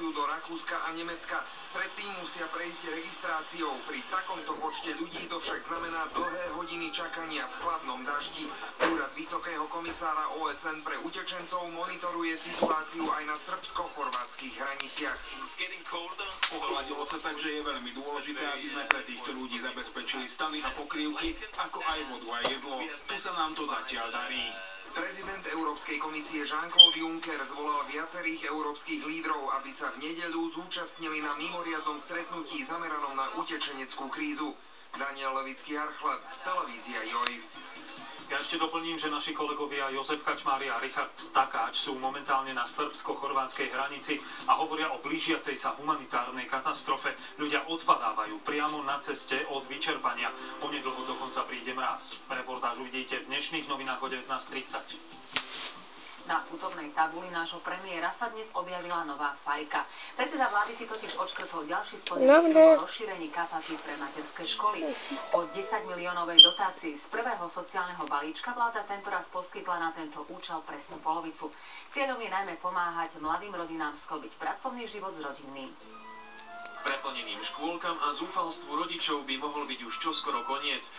cestujú do Rakúska a Nemecka. Predtým musia prejsť registráciou. Pri takomto počte ľudí to však znamená dlhé hodiny čakania v chladnom daždi. Úrad Vysokého komisára OSN pre utečencov monitoruje situáciu aj na srbsko-chorvátskych hraniciach. Ochladilo sa tak, že je veľmi dôležité, aby sme pre týchto ľudí zabezpečili stany a pokrývky, ako aj vodu a jedlo. Tu sa nám to zatiaľ darí. Prezident Európskej komisie Jean-Claude Juncker zvolal viacerých európskych lídrov, aby sa v nedeľu zúčastnili na mimoriadnom stretnutí zameranom na utečeneckú krízu. Daniel Levický-Archlet, televízia JOJ. Ja ešte doplním, že naši kolegovia Jozef Kačmári a Richard Takáč sú momentálne na srbsko-chorvátskej hranici a hovoria o blížiacej sa humanitárnej katastrofe. Ľudia odpadávajú priamo na ceste od vyčerpania. Onedlho dokonca príde mráz. Reportáž uvidíte v dnešných novinách o 19:30. Na putovnej tabuli nášho premiéra sa dnes objavila nová fajka. Predseda vlády si totiž odškrtol ďalší splnený sľub o rozšírení kapacít pre materské školy. Po 10 miliónovej dotácii z prvého sociálneho balíčka vláda tentoraz poskytla na tento účel presnú polovicu. Cieľom je najmä pomáhať mladým rodinám sklbiť pracovný život s rodinným. Preplneným škôlkam a zúfalstvu rodičov by mohol byť už čoskoro koniec.